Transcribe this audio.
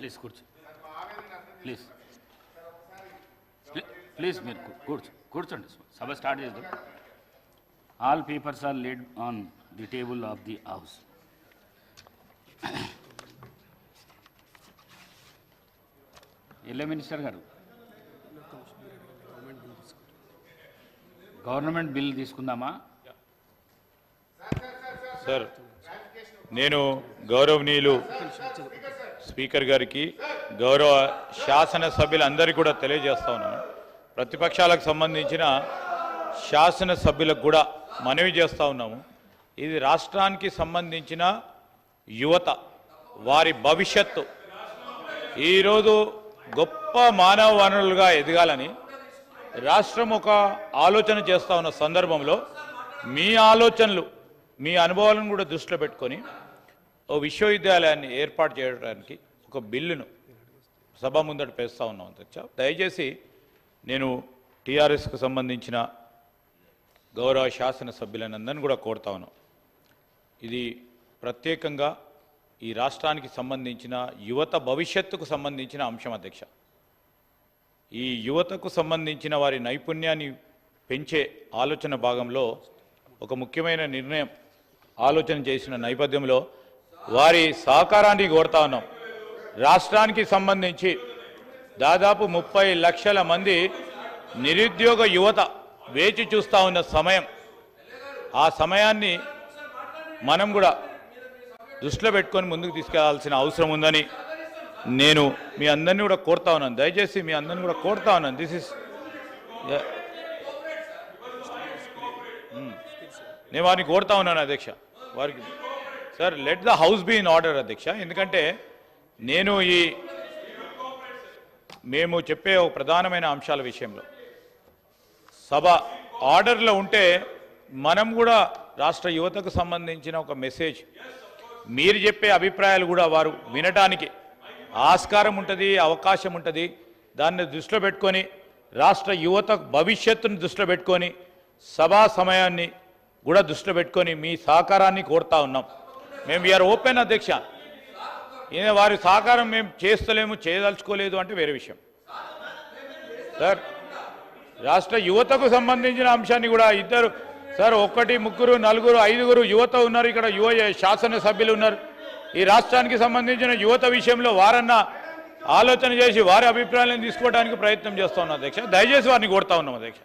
Please కూర్చో, please please మీరు కూర్చోండి. సభ స్టార్ట్ చేద్దాం. All papers are laid on the table of the house. LA minister గారు, గవర్నమెంట్ బిల్ తీసుకుందామా? సార్, నేను గౌరవనీయులు స్పీకర్ గారికి, గౌరవ శాసనసభ్యులందరికీ కూడా తెలియజేస్తా ఉన్నాను. ప్రతిపక్షాలకు సంబంధించిన శాసనసభ్యులకు కూడా మనవి చేస్తూ ఉన్నాము. ఇది రాష్ట్రానికి సంబంధించిన యువత, వారి భవిష్యత్తు. ఈరోజు గొప్ప మానవ వనరులుగా ఎదగాలని రాష్ట్రం ఒక ఆలోచన చేస్తూ ఉన్న సందర్భంలో మీ ఆలోచనలు, మీ అనుభవాలను కూడా దృష్టిలో పెట్టుకొని ఓ విశ్వవిద్యాలయాన్ని ఏర్పాటు చేయడానికి ఒక బిల్లును సభ ముందట పేస్తూ ఉన్నాం అధ్యక్ష. దయచేసి నేను టీఆర్ఎస్కు సంబంధించిన గౌరవ శాసనసభ్యులందరినీ కూడా కోరుతా ఉన్నాం. ఇది ప్రత్యేకంగా ఈ రాష్ట్రానికి సంబంధించిన యువత భవిష్యత్తుకు సంబంధించిన అంశం అధ్యక్ష. ఈ యువతకు సంబంధించిన వారి నైపుణ్యాన్ని పెంచే ఆలోచన భాగంలో ఒక ముఖ్యమైన నిర్ణయం ఆలోచన చేసిన నేపథ్యంలో వారి సహకారాన్ని కోరుతా ఉన్నాం. రాష్ట్రానికి సంబంధించి దాదాపు 30 లక్షల మంది నిరుద్యోగ యువత వేచి చూస్తూ ఉన్న సమయం, ఆ సమయాన్ని మనం కూడా దృష్టిలో పెట్టుకొని ముందుకు తీసుకెళ్లాల్సిన అవసరం ఉందని నేను మీ అందరినీ కూడా కోరుతా ఉన్నాను. దయచేసి మీ అందరినీ కూడా కోరుతా ఉన్నాను. నేను వారిని కోరుతా ఉన్నాను అధ్యక్ష. వారికి sir, let the house be in order అధ్యక్ష. ఎందుకంటే మేము చెప్పే ఒక ప్రధానమైన అంశాల విషయంలో సభ ఆర్డర్లో ఉంటే మనం కూడా రాష్ట్ర యువతకు సంబంధించిన ఒక మెసేజ్, మీరు చెప్పే అభిప్రాయాలు కూడా వారు వినడానికి ఆస్కారం ఉంటుంది, అవకాశం ఉంటుంది. దాన్ని దృష్టిలో పెట్టుకొని రాష్ట్ర యువత భవిష్యత్తును దృష్టిలో పెట్టుకొని సభా సమయాన్ని కూడా దృష్టిలో పెట్టుకొని మీ సహకారాన్ని కోరుతా ఉన్నాం. మేము వీఆర్ ఓపెన్ అధ్యక్ష. వారి సహకారం మేము చేస్తలేము, చేయదలుచుకోలేదు అంటే వేరే విషయం. సార్, రాష్ట్ర యువతకు సంబంధించిన అంశాన్ని కూడా ఇద్దరు సార్, 1, 3, 4, 5 యువత ఉన్నారు ఇక్కడ, శాసనసభ్యులు ఉన్నారు. ఈ రాష్ట్రానికి సంబంధించిన యువత విషయంలో వారన్నా ఆలోచన చేసి వారి అభిప్రాయాలను తీసుకోవడానికి ప్రయత్నం చేస్తా ఉన్నాం అధ్యక్ష. దయచేసి వారిని కోరుతా ఉన్నాం అధ్యక్ష.